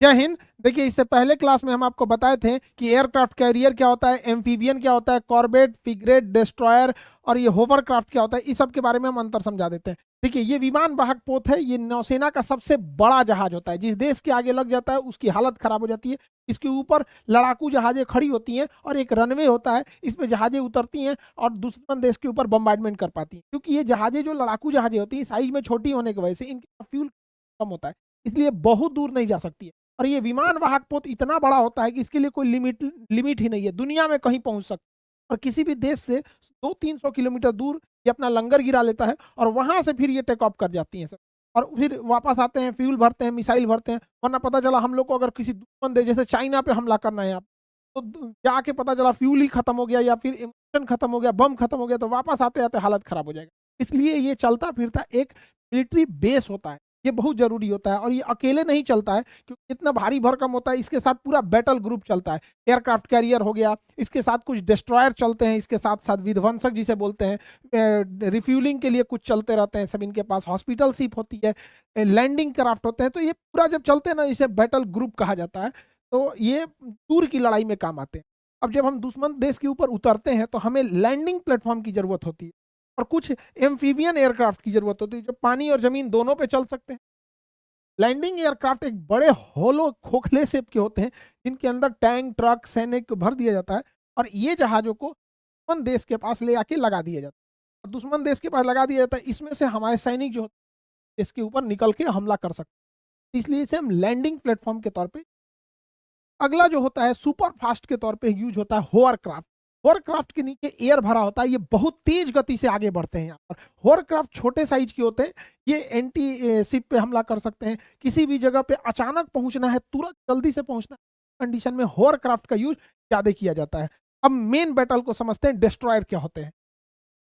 जय हिंद। देखिए, इससे पहले क्लास में हम आपको बताए थे कि एयरक्राफ्ट कैरियर क्या होता है, एम्फीबियन क्या होता है, कॉर्बेट, फ्रिगेट, डिस्ट्रॉयर और ये होवरक्राफ्ट क्या होता है। इस सब के बारे में हम अंतर समझा देते हैं। देखिए, ये विमान वाहक पोत है, ये नौसेना का सबसे बड़ा जहाज होता है। जिस देश के आगे लग जाता है उसकी हालत खराब हो जाती है। इसके ऊपर लड़ाकू जहाजें खड़ी होती हैं और एक रनवे होता है, इस पे जहाजें उतरती हैं और दुश्मन देश के ऊपर बम्बार्डमेंट कर पाती हैं। क्योंकि ये जहाजें जो लड़ाकू जहाजें होती हैं, साइज में छोटी होने की वजह से इनका फ्यूल कम होता है, इसलिए बहुत दूर नहीं जा सकती है। और ये विमान वाहक पोत इतना बड़ा होता है कि इसके लिए कोई लिमिट ही नहीं है, दुनिया में कहीं पहुंच सकता है। और किसी भी देश से 200-300 किलोमीटर दूर ये अपना लंगर गिरा लेता है और वहां से फिर ये टेक ऑफ कर जाती हैं सर। और फिर वापस आते हैं, फ्यूल भरते हैं, मिसाइल भरते हैं। वरना पता चला हम लोग को अगर किसी दुश्मन देश जैसे चाइना पे हमला करना है आप, तो जाके पता चला फ्यूल ही खत्म हो गया या फिर इमिशन खत्म हो गया, बम खत्म हो गया, तो वापस आते आते हालत खराब हो जाएगा। इसलिए ये चलता फिरता एक मिलिट्री बेस होता है, ये बहुत जरूरी होता है। और ये अकेले नहीं चलता है क्योंकि इतना भारी भरकम होता है, इसके साथ पूरा बैटल ग्रुप चलता है। एयरक्राफ्ट कैरियर हो गया, इसके साथ कुछ डिस्ट्रॉयर चलते हैं, इसके साथ साथ विध्वंसक जिसे बोलते हैं, रिफ्यूलिंग के लिए कुछ चलते रहते हैं सब। इनके पास हॉस्पिटल शिप होती है, लैंडिंग क्राफ्ट होते हैं। तो ये पूरा जब चलते हैं ना, इसे बैटल ग्रुप कहा जाता है। तो ये दूर की लड़ाई में काम आते हैं। अब जब हम दुश्मन देश के ऊपर उतरते हैं तो हमें लैंडिंग प्लेटफॉर्म की जरूरत होती है और कुछ एम्फीबियन एयरक्राफ्ट की जरूरत होती है जो पानी और जमीन दोनों पे चल सकते हैं। लैंडिंग एयरक्राफ्ट एक बड़े होलो खोखले शेप के होते हैं जिनके अंदर टैंक, ट्रक, सैनिक भर दिया जाता है और ये जहाजों को दुश्मन देश के पास ले आके लगा दिया जाता है। और दुश्मन देश के पास लगा दिया जाता है, इसमें से हमारे सैनिक जो होते हैं इसके ऊपर निकल के हमला कर सकते हैं, इसलिए इसे हम लैंडिंग प्लेटफॉर्म के तौर पे। अगला जो होता है सुपर फास्ट के तौर पे यूज होता है होवरक्राफ्ट। होवरक्राफ्ट के नीचे एयर भरा होता है, ये बहुत तेज गति से आगे बढ़ते हैं। यहाँ पर होवरक्राफ्ट छोटे साइज के होते हैं, ये एंटी शिप पे हमला कर सकते हैं। किसी भी जगह पे अचानक पहुंचना है, तुरंत जल्दी से पहुंचना है, कंडीशन में होवरक्राफ्ट का यूज ज्यादा किया जाता है। अब मेन बैटल को समझते हैं, डिस्ट्रॉयर क्या होते हैं।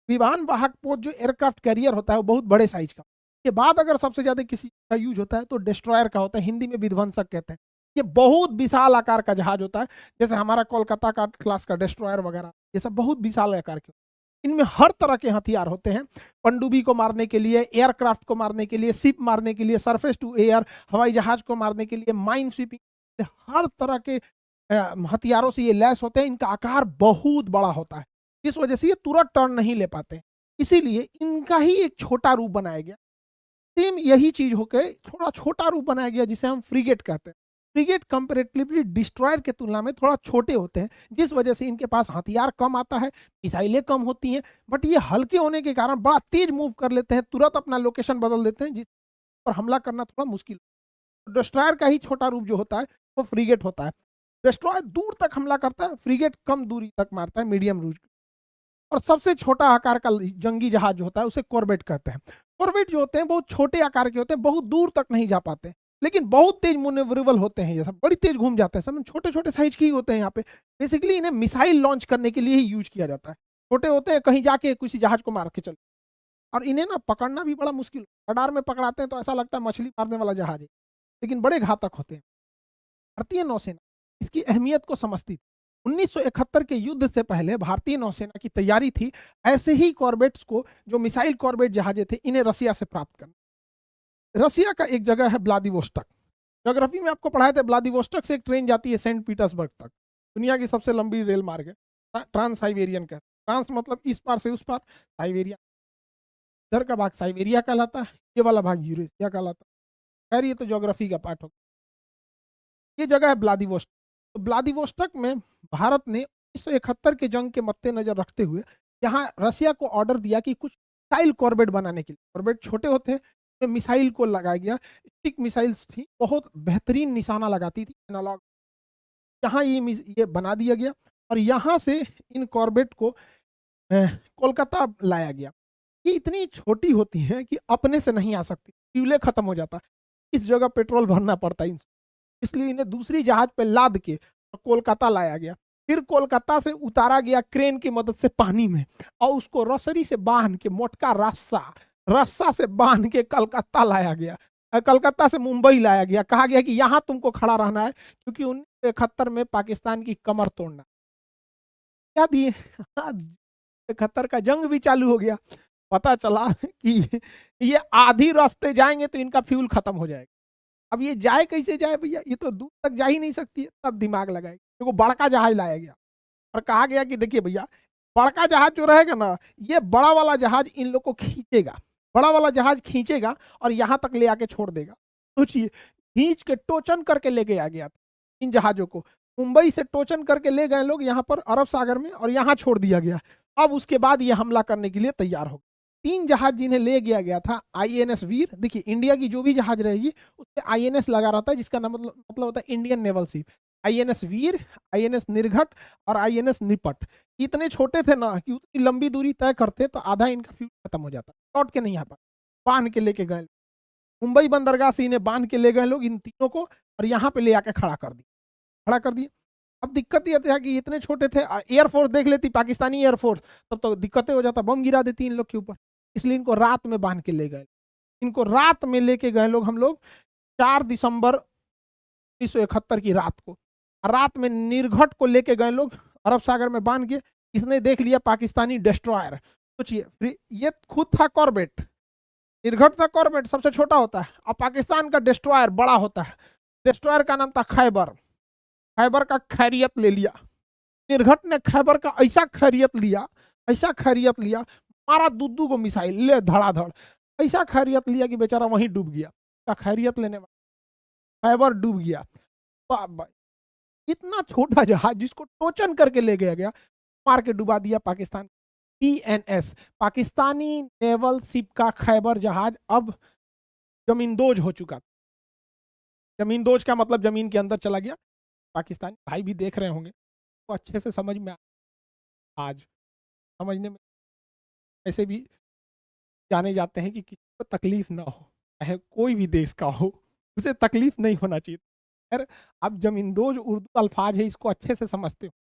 विमान वाहक पोत जो एयरक्राफ्ट कैरियर होता है वो बहुत बड़े साइज का। के बाद अगर सबसे ज्यादा किसी का यूज होता है तो डिस्ट्रॉयर का होता है, हिंदी में विध्वंसक कहते हैं। ये बहुत विशाल आकार का जहाज होता है, जैसे हमारा कोलकाता का क्लास का डिस्ट्रॉयर वगैरह, ये सब बहुत विशाल आकार के। इनमें हर तरह के हथियार होते हैं, पनडुब्बी को मारने के लिए, एयरक्राफ्ट को मारने के लिए, शिप मारने के लिए, सरफेस टू एयर हवाई जहाज को मारने के लिए, माइन स्वीपिंग, हर तरह के हथियारों से ये लैस होते हैं। इनका आकार बहुत बड़ा होता है, इस वजह से ये तुरंत टर्न नहीं ले पाते, इसीलिए इनका ही एक छोटा रूप बनाया गया। सेम यही चीज होकर थोड़ा छोटा रूप बनाया गया जिसे हम फ्रिगेट कहते हैं। फ्रिगेट कंपेरेटिवली डिस्ट्रॉयर के तुलना में थोड़ा छोटे होते हैं, जिस वजह से इनके पास हथियार कम आता है, मिसाइलें कम होती हैं। बट ये हल्के होने के कारण बड़ा तेज मूव कर लेते हैं, तुरंत अपना लोकेशन बदल देते हैं, जिस पर हमला करना थोड़ा मुश्किल। डिस्ट्रॉयर का ही छोटा रूप जो होता है वो फ्रिगेट होता है। डिस्ट्रॉयर दूर तक हमला करता है, फ्रिगेट कम दूरी तक मारता है, मीडियम रूज। और सबसे छोटा आकार का जंगी जहाज जो होता है उसे कॉर्बेट कहते हैं। कॉर्बेट जो होते हैं बहुत छोटे आकार के होते हैं, बहुत दूर तक नहीं जा पाते, लेकिन बहुत तेज मुनेवरेबल होते हैं, जैसा बड़ी तेज घूम जाते हैं। सब छोटे छोटे साइज के ही होते हैं। यहाँ पे बेसिकली इन्हें मिसाइल लॉन्च करने के लिए ही यूज किया जाता है। छोटे होते हैं, कहीं जाके किसी जहाज को मार के चले। और इन्हें ना पकड़ना भी बड़ा मुश्किल, रडार में पकड़ाते हैं तो ऐसा लगता है मछली मारने वाला जहाज है, लेकिन बड़े घातक होते हैं। भारतीय नौसेना इसकी अहमियत को समझती थी। 1971 के युद्ध से पहले भारतीय नौसेना की तैयारी थी ऐसे ही कॉर्बेट्स को, जो मिसाइल कॉर्बेट जहाजें थे, इन्हें रसिया से प्राप्त करना। रसिया का एक जगह है व्लादिवोस्टक। ज्योग्राफी में आपको पढ़ाया था, व्लादिवोस्टक से एक ट्रेन जाती है सेंट पीटर्सबर्ग तक, दुनिया की सबसे लंबी रेल मार्ग है, ट्रांस साइबेरियन का। ट्रांस मतलब इस पार से उस पार, साइबेरिया इधर का भाग साइबेरिया कहलाता है, ये वाला भाग यूरेशिया कहलाता है। खैर ये तो ज्योग्राफी का पार्ट हो। ये जगह है व्लादिवोस्टक। तो व्लादिवोस्टक में भारत ने 1971 के जंग के मद्देनजर रखते हुए यहाँ रसिया को ऑर्डर दिया कि कुछ मिसाइल कॉर्बेट बनाने के लिए। कॉर्बेट छोटे होते हैं, तो मिसाइल को लगाया गया। स्टिक मिसाइल्स थी, बहुत बेहतरीन निशाना लगाती थी, एनालॉग। यहाँ ये बना दिया गया और यहाँ से इन कॉर्बेट को कोलकाता लाया गया। ये इतनी छोटी होती है कि अपने से नहीं आ सकती, फ्यूले खत्म हो जाता है, इस जगह पेट्रोल भरना पड़ता है, इसलिए इन्हें दूसरी जहाज पे लाद के कोलकाता लाया गया। फिर कोलकाता से उतारा गया क्रेन की मदद से पानी में, और उसको रसरी से बांध के, मोटका रस्सा रस्सा से बांध के कलकत्ता लाया गया। कलकत्ता से मुंबई लाया गया। कहा गया कि यहाँ तुमको खड़ा रहना है, क्योंकि 1971 में पाकिस्तान की कमर तोड़ना। क्या दिए 71 का जंग भी चालू हो गया। पता चला कि ये आधी रास्ते जाएंगे तो इनका फ्यूल खत्म हो जाएगा। अब ये जाए कैसे जाए भैया, ये तो दूर तक जा ही नहीं सकती है। तब दिमाग लगाए, देखो बड़का जहाज लाया गया और कहा गया कि देखिए भैया, बड़का जहाज जो रहेगा ना, ये बड़ा वाला जहाज इन लोग को खींचेगा, बड़ा वाला जहाज खींचेगा और यहाँ तक ले आके छोड़ देगा। सोचिए, खींच के टोचन करके ले गया गया इन जहाजों को, मुंबई से टोचन करके ले गए लोग यहाँ पर अरब सागर में और यहाँ छोड़ दिया गया। अब उसके बाद ये हमला करने के लिए तैयार हो, 3 जहाज जिन्हें ले गया गया था, आईएनएस वीर, देखिए इंडिया की जो भी जहाज रहेगी उससे आईएनएस लगा रहता है, जिसका नाम मतलब होता है इंडियन नेवल शिप। आईएनएस वीर, आईएनएस निर्घट और आईएनएस निपट, इतने छोटे थे ना कि उतनी लंबी दूरी तय करते तो आधा इनका फ्यूल खत्म हो जाता, लौट के नहीं आ पाते। बांध के लेके गए, मुंबई बंदरगाह से इन्हें बांध के ले गए लोग इन तीनों को और यहाँ पे ले आके खड़ा कर दिया, खड़ा कर दिया। अब दिक्कत ये था कि इतने छोटे थे, एयरफोर्स देख लेती पाकिस्तानी एयरफोर्स, तब तो दिक्कतें हो जाता, बम गिरा देती इन लोग के ऊपर। इसलिए इनको रात में बांध के ले गए, इनको रात में लेके गए लोग हम लोग 4 दिसंबर 1971 की रात को। रात में निर्घट को लेके गए लोग अरब सागर में बांध के, इसने देख लिया पाकिस्तानी डिस्ट्रॉयर। सोचिए, ये खुद था कॉर्बेट, निर्घट था कॉर्बेट, सबसे छोटा होता है, और पाकिस्तान का डिस्ट्रॉयर बड़ा होता है। डिस्ट्रॉयर का नाम था खैबर, खैबर का खैरियत ले लिया निर्घट ने, खैबर का ऐसा खैरियत लिया, ऐसा खैरियत लिया, मारा दुद्दू को मिसाइल ले धड़ाधड़, ऐसा खैरियत लिया कि बेचारा वहीं डूब गया। क्या खैरियत लेने वाला खैबर डूब गया। इतना छोटा जहाज जिसको टोचन करके ले गया गया, मार के डुबा दिया Pakistan. PNS, Pakistani naval ship का खैबर जहाज अब जमींदोज हो चुका। जमींदोज का मतलब जमीन के अंदर चला गया। पाकिस्तानी भाई भी देख रहे होंगे तो अच्छे से समझ में आज समझने में ऐसे भी जाने जाते हैं कि किसी को तकलीफ ना हो, चाहे कोई भी देश का हो, उसे तकलीफ नहीं होना चाहिए। यार अब जमींदोज उर्दू अल्फाज है, इसको अच्छे से समझते हो।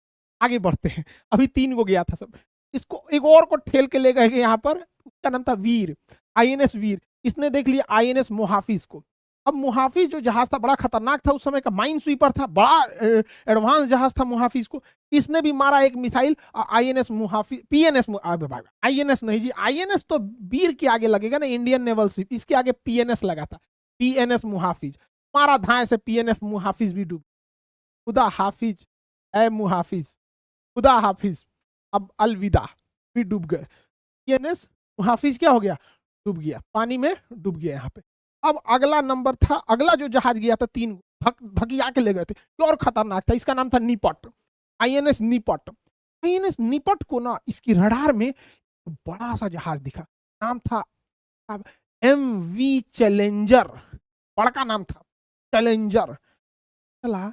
आगे बढ़ते हैं, अभी 3 को गया था सब, इसको एक और को ठेल के ले गए यहाँ पर, उसका नाम था वीर, आईएनएस वीर। इसने देख लिया आईएनएस मुहाफिज को। अब मुहाफिज जो जहाज था बड़ा खतरनाक था, उस समय का माइन स्वीपर था, बड़ा एडवांस जहाज था मुहाफिज को। इसने भी मारा एक मिसाइल, आईएनएस मुहाफिज, पीएनएस, आईएनएस नहीं जी, आईएनएस तो वीर के आगे लगेगा ना, इंडियन नेवल शिप, इसके आगे पीएनएस लगा था, पीएनएस मुहाफिज। मारा धाए से पीएनएस मुहाफिज भी डूब, खुदा हाफिज ए मुहाफिज, खुदा हाफिज, अब अलविदा, भी डूब गए। पीएनएस मुहाफिज क्या हो गया, डूब गया, पानी में डूब गया यहाँ पे। अब अगला नंबर था, अगला जो जहाज गया था 3 भगिया के ले गए थे, और खतरनाक था, इसका नाम था निपट, आईएनएस निपट। आईएनएस निपट को ना इसकी रडार में बड़ा सा जहाज दिखा, नाम था एमवी चैलेंजर, बड़का नाम था चैलेंजर। चला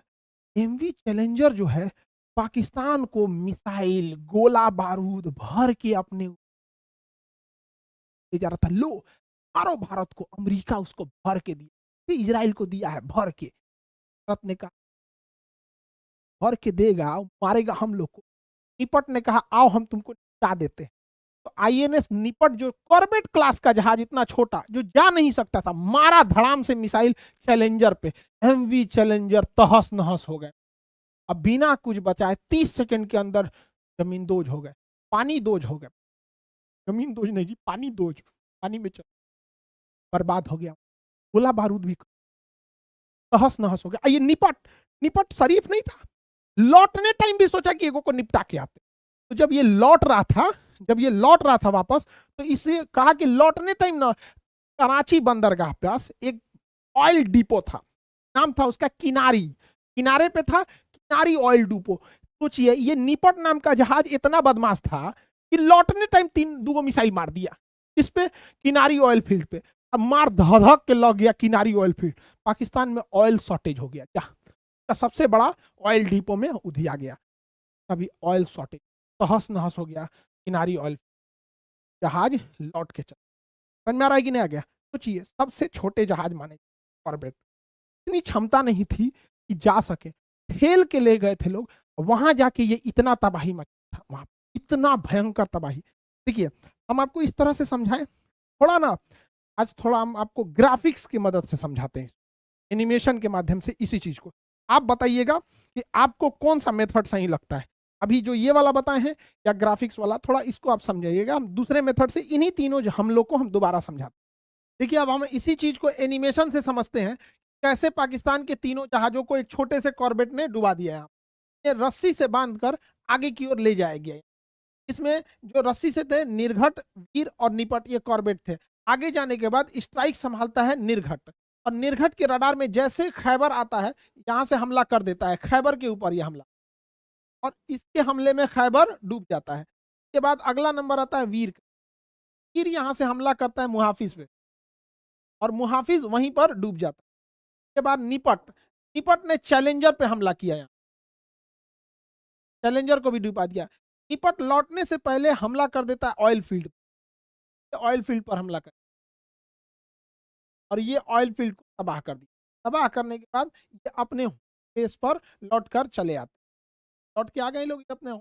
एमवी चैलेंजर जो है पाकिस्तान को मिसाइल गोला बारूद भर के अपने ले जा रहा था। लो मारो भारत को, अमेरिका उसको भर के दिया, इजराइल को दिया है भर के। भारत ने कहा भर के देगा, मारेगा हम लोग को। निपट ने कहा आओ हम तुमको निपटा देते हैं। तो आईएनएस निपट जो कॉर्बेट क्लास का जहाज, इतना छोटा जो जा नहीं सकता था, मारा धड़ाम से मिसाइल चैलेंजर पे, एमवी चैलेंजर तहस नहस हो गए। अब बिना कुछ बचाए 30 सेकंड के अंदर जमीन दोज हो गए, पानी दोज हो गए, जमीन दोज नहीं जी, पानी दोज, पानी में चल बर्बाद हो गया, गोला बारूद भी तहस नहस हो गया। ये निपट, निपट शरीफ नहीं था, लौटने टाइम भी सोचा कि एगो को निपटा के आते। तो जब ये लौट रहा था, जब ये लौट रहा था वापस, तो इसे कहा कि लौटने टाइम ना कराची बंदरगाह पास एक ऑयल डिपो था, नाम था उसका किनारी, किनारे पे था किनारी ऑयल डिपो। सोचिए ये निपट नाम का जहाज इतना बदमाश था कि लौटने टाइम 2 मिसाइल मार दिया इस पे, किनारी ऑयल फील्ड पे। अब मार धधक के लग गया किनारी ऑयल फील्ड, पाकिस्तान में ऑयल शॉर्टेज हो गया, क्या सबसे बड़ा ऑयल डिपो में उधिया गया, तभी ऑयल शॉर्टेज तहस नहस हो गया किनारी ऑयल, जहाज लौट के चल। समझ में आ रहा है कि नहीं आ गया? सोचिए सबसे छोटे जहाज माने कॉर्बेट, इतनी क्षमता नहीं थी कि जा सके, ठेल के ले गए थे लोग, वहां जाके ये इतना तबाही मचा था, वहां इतना भयंकर तबाही। देखिए हम आपको इस तरह से समझाएं, थोड़ा ना आज थोड़ा हम आपको ग्राफिक्स की मदद से समझाते हैं, एनिमेशन के माध्यम से इसी चीज को। आप बताइएगा कि आपको कौन सा मेथड सही लगता है, अभी जो ये वाला बताए हैं या ग्राफिक्स वाला, थोड़ा इसको आप समझाइएगा। हम दूसरे मेथड से इन्हीं तीनों हम लोग को हम दोबारा समझाते हैं। देखिए अब हम इसी चीज को एनिमेशन से समझते हैं, कैसे पाकिस्तान के तीनों जहाजों को एक छोटे से कॉर्बेट ने डुबा दिया है। ये रस्सी से बांधकर आगे की ओर ले जाया गया। इसमें जो रस्सी से थे निर्घट, वीर और निपट, ये कॉर्बेट थे। आगे जाने के बाद स्ट्राइक संभालता है निर्घट, और निर्घट के रडार में जैसे खैबर आता है यहां से हमला कर देता है, खैबर के ऊपर ये हमला, और इसके हमले में खैबर डूब जाता है। इसके बाद अगला नंबर आता है वीर। वीर यहां से हमला करता है मुहाफिज पे, और मुहाफिज वहीं पर डूब जाता है। इसके बाद निपट, निपट ने चैलेंजर पे हमला किया, यहाँ चैलेंजर को भी डुबा दिया। निपट लौटने से पहले हमला कर देता है ऑयल फील्ड, ऑयल फील्ड पर हमला कर, और ये ऑयल फील्ड को तबाह कर दिया। तबाह करने के बाद ये अपने बेस पर लौट कर चले आते, लौट के आ गए लोग अपने।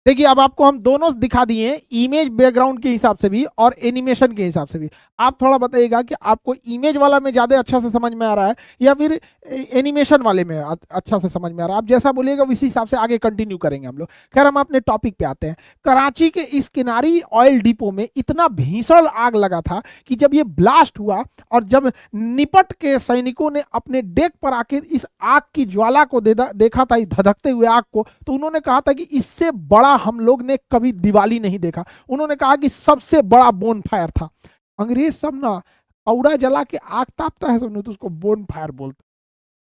देखिए अब आपको हम दोनों दिखा दिए हैं, इमेज बैकग्राउंड के हिसाब से भी और एनिमेशन के हिसाब से भी। आप थोड़ा बताइएगा कि आपको इमेज वाला में ज़्यादा अच्छा से समझ में आ रहा है या फिर एनिमेशन वाले में अच्छा से समझ में आ रहा है। आप जैसा बोलिएगा उसी हिसाब से आगे कंटिन्यू करेंगे हम लोग। खैर हम अपने टॉपिक पे आते हैं। कराची के इस किनारी ऑयल डिपो में इतना भीषण आग लगा था कि जब ये ब्लास्ट हुआ और जब निपट के सैनिकों ने अपने डेक पर आके इस आग की ज्वाला को देखा था, धधकते हुए आग को, तो उन्होंने कहा था कि इससे बड़ा हम लोग ने कभी दिवाली नहीं देखा। उन्होंने कहा कि सबसे बड़ा बोन फायर था। अंग्रेज सब ना कौड़ा जला के आग तापता है, सब तो उसको बोन फायर बोलते,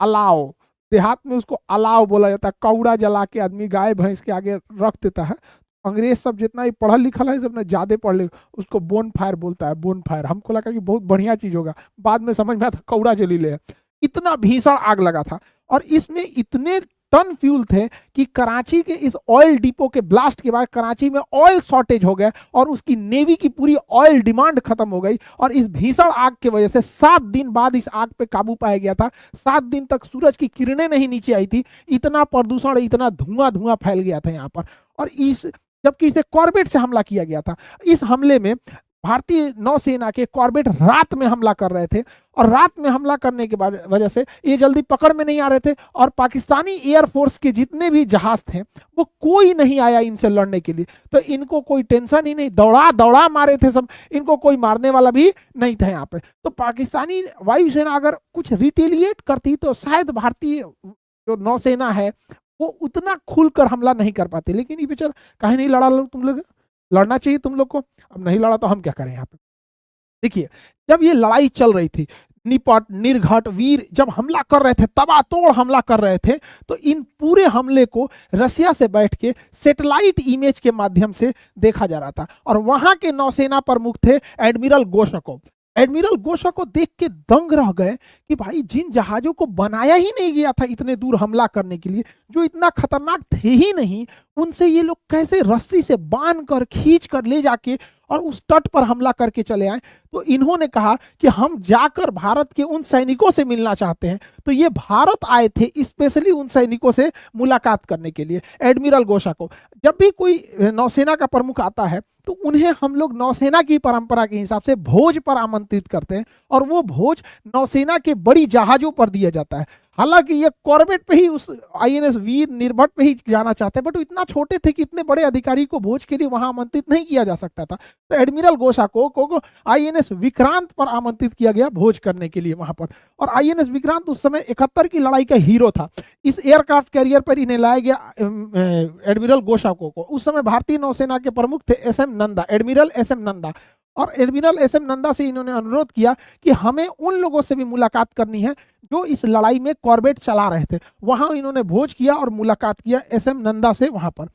अलाव, देहात में उसको अलाव बोला जाता है। कौड़ा जला के आदमी गाय भैंस के आगे रख देता है। अंग्रेज सब जितना ही पढ़ा लिखा है, सब ने ज्यादा पढ़ ले, उसको बोन फायर बोलता है, बोन फायर। हमको लगा कि बहुत बढ़िया चीज होगा, बाद में समझ में आता कौड़ा जलीले है। इतना भीषण आग लगा था, और इसमें इतने टन फ्यूल थे कि कराची के इस ऑयल डिपो के ब्लास्ट के बाद कराची में ऑयल शॉर्टेज हो गया, और उसकी नेवी की पूरी ऑयल डिमांड खत्म हो गई। और इस भीषण आग की वजह से 7 दिन बाद इस आग पे काबू पाया गया था। 7 दिन तक सूरज की किरणें नहीं नीचे आई थी, इतना प्रदूषण, इतना धुआं धुआं फैल गया था यहाँ पर। और इस जबकि इसे कॉर्बेट से हमला किया गया था। इस हमले में भारतीय नौसेना के कॉर्बेट रात में हमला कर रहे थे, और रात में हमला करने के बाद वजह से ये जल्दी पकड़ में नहीं आ रहे थे, और पाकिस्तानी एयरफोर्स के जितने भी जहाज थे वो कोई नहीं आया इनसे लड़ने के लिए। तो इनको कोई टेंशन ही नहीं, दौड़ा दौड़ा मारे थे सब, इनको कोई मारने वाला भी नहीं था यहाँ पे। तो पाकिस्तानी वायुसेना अगर कुछ रिटेलिएट करती तो शायद भारतीय जो नौसेना है वो उतना खुलकर हमला नहीं कर पाते। लेकिन ये बेचारा कहीं नहीं लड़ा, लोग तुम लोग लड़ना चाहिए तुम लोग को, अब नहीं लड़ा तो हम क्या करें यहाँ पे। देखिए जब ये लड़ाई चल रही थी, निपट, निर्घट, वीर जब हमला कर रहे थे, तबातोड़ हमला कर रहे थे, तो इन पूरे हमले को रसिया से बैठ के सैटेलाइट इमेज के माध्यम से देखा जा रहा था। और वहां के नौसेना प्रमुख थे एडमिरल गोशकोव। एडमिरल गोशा को देख के दंग रह गए कि भाई जिन जहाजों को बनाया ही नहीं गया था इतने दूर हमला करने के लिए, जो इतना खतरनाक थे ही नहीं, उनसे ये लोग कैसे रस्सी से बांध कर खींच कर ले जाके और उस तट पर हमला करके चले आए। तो इन्होंने कहा कि हम जाकर भारत के उन सैनिकों से मिलना चाहते हैं। तो ये भारत आए थे स्पेशली उन सैनिकों से मुलाकात करने के लिए। एडमिरल गोशा को जब भी कोई नौसेना का प्रमुख आता है तो उन्हें हम लोग नौसेना की परंपरा के हिसाब से भोज पर आमंत्रित करते हैं, और वो भोज नौसेना के बड़ी जहाजों पर दिया जाता है। हालांकि ये कॉर्बेट पे ही, उस आईएनएस वीर निर्भट पे ही जाना चाहते हैं, बट वो इतना छोटे थे कि इतने बड़े अधिकारी को भोज के लिए वहां आमंत्रित नहीं किया जा सकता था। तो एडमिरल गोशा को आईएनएस विक्रांत पर आमंत्रित किया गया भोज करने के लिए वहां पर। और आईएनएस विक्रांत उस समय 71 की लड़ाई का हीरो था। इस एयरक्राफ्ट कैरियर पर इन्हें लाया गया एडमिरल गोशा को। उस समय भारतीय नौसेना के प्रमुख थे SM Nanda, admiral SM Nanda. और एडमिरल एसएम नंदा से इन्होंने अनुरोध किया कि हमें उन लोगों से भी मुलाकात करनी है जो इस लड़ाई में कॉर्बेट चला रहे थे। वहां इन्होंने भोज किया और मुलाकात किया एसएम नंदा से वहां पर।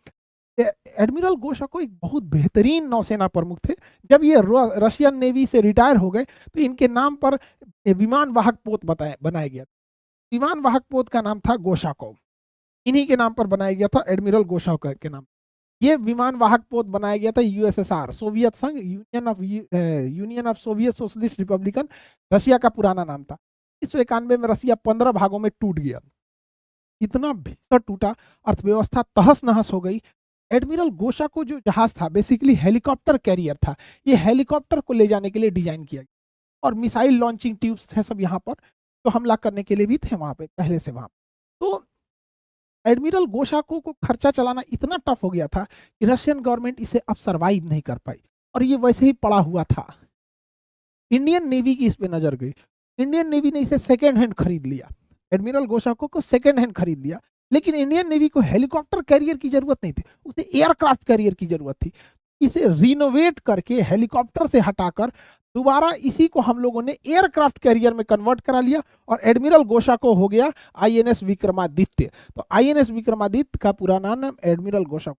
एडमिरल गोशा को एक बहुत बेहतरीन नौसेना प्रमुख थे। जब ये रशियन नेवी से रिटायर हो गए तो इनके नाम पर विमान वाहक पोत बनाया गया। विमान वाहक पोत का नाम था गोशाकोव, इन्हीं के नाम पर बनाया गया था, एडमिरल गोशाकोव के नाम। ये विमान वाहक पोत बनाया गया था यूएसएसआर, सोवियत संघ, union of Soviet socialist Republican, Russia का पुराना नाम था। 1991 में रसिया 15 भागों में टूट गया। इतना भीषण टूटा, अर्थव्यवस्था तहस नहस हो गई। एडमिरल गोशा को जो जहाज था बेसिकली हेलीकॉप्टर कैरियर था। ये हेलीकॉप्टर को ले जाने के लिए डिजाइन किया गया, और मिसाइल लॉन्चिंग ट्यूब्स थे सब यहाँ पर, जो हमला करने के लिए भी थे वहां पे पहले से वहां। तो एडमिरल गोशा को खर्चा चलाना इतना टफ हो गया था कि रशियन गवर्नमेंट इसे अब सरवाइव नहीं कर पाई, और ये वैसे ही पड़ा हुआ था। इंडियन नेवी की इस पे नजर गई। इंडियन नेवी ने इसे सेकेंड हैंड खरीद लिया, एडमिरल गोशाको को सेकेंड हैंड खरीद लिया। लेकिन इंडियन नेवी को हेलीकॉप्टर कैरियर की जरूरत नहीं थी, उसे एयरक्राफ्ट कैरियर की जरूरत थी। इसे रिनोवेट करके हेलीकॉप्टर से हटाकर दोबारा इसी को हम लोगों ने एयरक्राफ्ट कैरियर में कन्वर्ट करा लिया और एडमिरल गोशाको हो गया आईएनएस विक्रमादित्य। तो आईएनएस विक्रमादित्य का पुराना नाम एडमिरल गोशाको।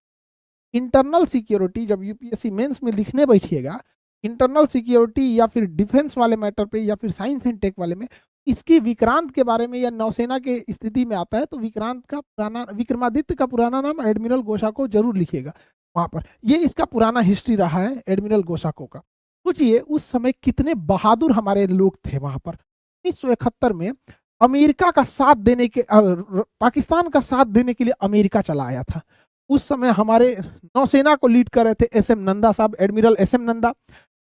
इंटरनल सिक्योरिटी जब यूपीएससी मेंस में लिखने बैठिएगा, इंटरनल सिक्योरिटी या फिर डिफेंस वाले मैटर पे या फिर साइंस एंड टेक वाले में इसकी विक्रांत के बारे में या नौसेना के स्थिति में आता है तो विक्रांत का पुराना, विक्रमादित्य का पुराना नाम एडमिरल गोशाको जरूर लिखिएगा वहां पर। ये इसका पुराना हिस्ट्री रहा है एडमिरल गोशाको का। सोचिए उस समय कितने बहादुर हमारे लोग थे वहां पर। 1971 में अमेरिका का साथ देने के पाकिस्तान का साथ देने के लिए अमेरिका चला आया था। उस समय हमारे नौसेना को लीड कर रहे थे एस एम नंदा साहब, एडमिरल एस एम नंदा।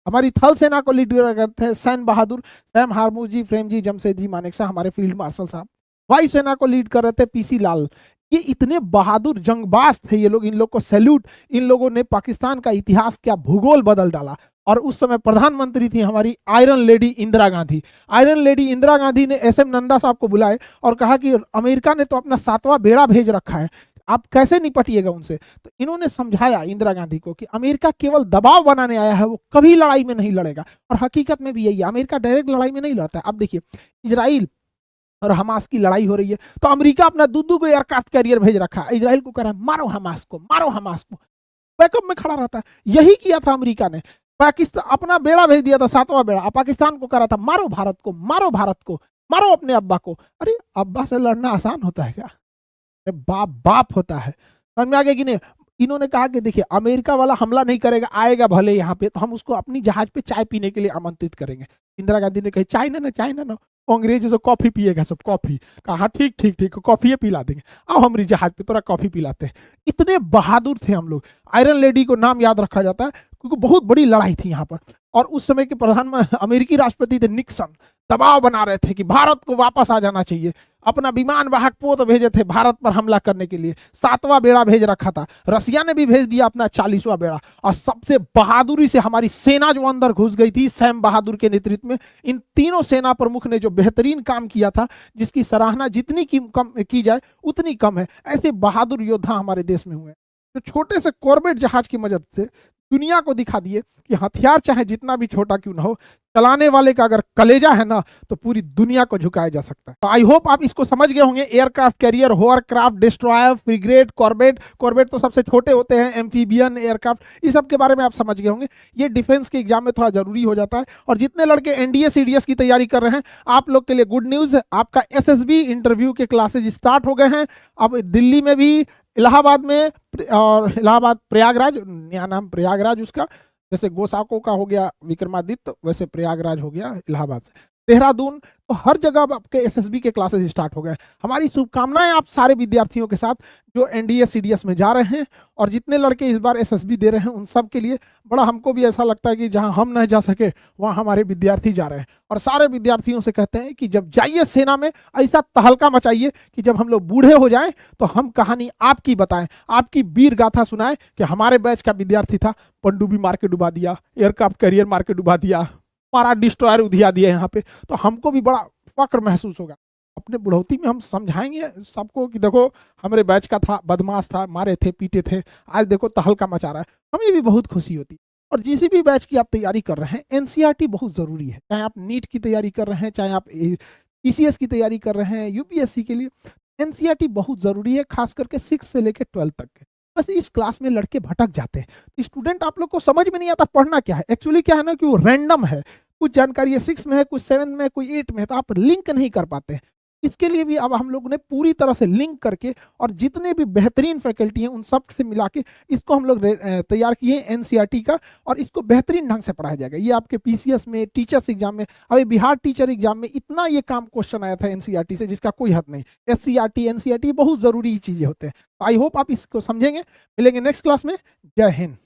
हमारी थल सेना को लीड करते थे सैम बहादुर, सैम हारमू जी, फ्रेम जी, जमशेद जी मानेकशा, हमारे फील्ड मार्शल साहब। वायु सेना को लीड कर रहे थे पीसी लाल। ये इतने बहादुर जंगबाज थे ये लोग, इन लोग को सैल्यूट। इन लोगों ने पाकिस्तान का इतिहास क्या भूगोल बदल डाला। और उस समय प्रधानमंत्री थी हमारी iron lady Indira Gandhi. Iron lady Indira Gandhi ने एस एम नंदा साहब को बुलाए और कहा कि अमेरिका ने तो अपना 7वां बेड़ा भेज रखा है, आप कैसे निपटिएगा उनसे। तो इन्होंने समझाया इंदिरा गांधी को कि अमेरिका केवल दबाव बनाने आया है, वो कभी लड़ाई में नहीं लड़ेगा। और हकीकत में भी यही है, अमेरिका डायरेक्ट लड़ाई में नहीं लड़ता है। अब देखिए इजराइल और हमास की लड़ाई हो रही है तो अमेरिका अपना दूधू को एयरक्राफ्ट कैरियर भेज रखा है, इजराइल को कह रहा है मारो हमास को, मारो हमास को, बैकअप में खड़ा रहता है। यही किया था अमेरिका ने, पाकिस्तान अपना बेड़ा भेज दिया था 7वां बेड़ा, पाकिस्तान को कह रहा था मारो भारत को, मारो भारत को, मारो अपने अब्बा को। अरे अब्बा से लड़ना आसान होता है क्या? अरे बाप बाप होता है। समझ में आ गया कि नहीं? इन्होंने कहा कि देखिए अमेरिका वाला हमला नहीं करेगा, आएगा भले यहाँ पे तो हम उसको अपनी जहाज पे चाय पीने के लिए आमंत्रित करेंगे। इंदिरा गांधी ने कही चाय ना, चाय ना, अंग्रेज से कॉफी पिएगा सब, कॉफी। कहा ठीक ठीक ठीक, कॉफी पिला देंगे, आओ हमारी जहाज पे थोड़ा कॉफी पिलाते हैं। इतने बहादुर थे हम लोग। आयरन लेडी को नाम याद रखा जाता है क्योंकि बहुत बड़ी लड़ाई थी यहाँ पर। और उस समय के प्रधानमंत्री अमेरिकी राष्ट्रपति थे निक्सन, दबाव बना रहे थे कि भारत को वापस आ जाना चाहिए। अपना विमान वाहक पोत भेजे थे भारत पर हमला करने के लिए, 7वां बेड़ा भेज रखा था। रसिया ने भी भेज दिया अपना 40वां बेड़ा। और सबसे बहादुरी से हमारी सेना जो अंदर घुस गई थी सैम बहादुर के नेतृत्व में, इन तीनों सेना प्रमुख ने जो बेहतरीन काम किया था, जिसकी सराहना जितनी की जाए उतनी कम है। ऐसे बहादुर योद्धा हमारे देश में हुए जो छोटे से कॉर्बेट जहाज की मदद से दुनिया को दिखा दिए कि हथियार चाहे जितना भी छोटा क्यों ना हो, चलाने वाले का अगर कलेजा है ना तो पूरी दुनिया को झुकाया जा सकता है। तो आई होप आप इसको समझ गए होंगे। Aircraft carrier, hovercraft, destroyer, frigate, Corbett. Corbett तो सबसे छोटे होते हैं, एम्फीबियन एयरक्राफ्ट, इस सब के बारे में आप समझ गए होंगे। ये डिफेंस के एग्जाम में थोड़ा जरूरी हो जाता है। और जितने लड़के एनडीए सीडीएस की तैयारी कर रहे हैं, आप लोग के लिए गुड न्यूज है, आपका एसएसबी इंटरव्यू के क्लासेज स्टार्ट हो गए हैं। अब दिल्ली में भी, इलाहाबाद में, और इलाहाबाद प्रयागराज, नया नाम प्रयागराज उसका, जैसे गोसाको का हो गया विक्रमादित्य वैसे प्रयागराज हो गया इलाहाबाद से, देहरादून, तो हर जगह आपके एसएसबी के क्लासेस स्टार्ट हो गए। हमारी शुभकामनाएं आप सारे विद्यार्थियों के साथ जो एनडीए सीडीएस में जा रहे हैं और जितने लड़के इस बार एसएसबी दे रहे हैं उन सब के लिए। बड़ा हमको भी ऐसा लगता है कि जहां हम नहीं जा सके वहां हमारे विद्यार्थी जा रहे हैं। और सारे विद्यार्थियों से कहते हैं कि जब जाइए सेना में ऐसा तहलका मचाइए कि जब हम लोग बूढ़े हो जाएं तो हम कहानी आपकी बताएं, आपकी वीर गाथा सुनाएं कि हमारे बैच का विद्यार्थी था, पनडुब्बी मार के डुबा दिया, एयरक्राफ्ट कैरियर मार के डुबा दिया, हमारा डिस्ट्रॉयर उधिया दिया यहाँ पे। तो हमको भी बड़ा फक्र महसूस होगा। अपने बुढ़ौती में हम समझाएंगे सबको कि देखो हमारे बैच का था, बदमाश था, मारे थे, पीटे थे, आज देखो तहलका मचा रहा है। हमें भी बहुत खुशी होती। और जिस भी बैच की आप तैयारी कर रहे हैं, एनसीईआरटी बहुत जरूरी है। चाहे आप नीट की तैयारी कर रहे हैं, चाहे आप ईसीएस की तैयारी कर रहे हैं, यूपीएससी के लिए एनसीईआरटी बहुत जरूरी है, खास करके 6 से लेकर 12 तक के। बस इस क्लास में लड़के भटक जाते हैं, तो स्टूडेंट आप लोग को समझ में नहीं आता पढ़ना क्या है। एक्चुअली क्या है ना कि वो रैंडम है, कुछ जानकारी 6 में है, कुछ 7 में है, कोई 8 में है, तो आप लिंक नहीं कर पाते हैं। इसके लिए भी अब हम लोग ने पूरी तरह से लिंक करके और जितने भी बेहतरीन फैकल्टी हैं उन सब से मिला के इसको हम लोग तैयार किए हैं एनसीईआरटी का, और इसको बेहतरीन ढंग से पढ़ाया जाएगा। ये आपके पीसीएस में, टीचर्स एग्जाम में, अभी बिहार टीचर एग्जाम में इतना ये काम क्वेश्चन आया था एनसीईआरटी से जिसका कोई हद नहीं। एससीईआरटी, एनसीईआरटी बहुत जरूरी चीजें होते हैं। आई होप आप इसको समझेंगे। मिलेंगे नेक्स्ट क्लास में। जय हिंद।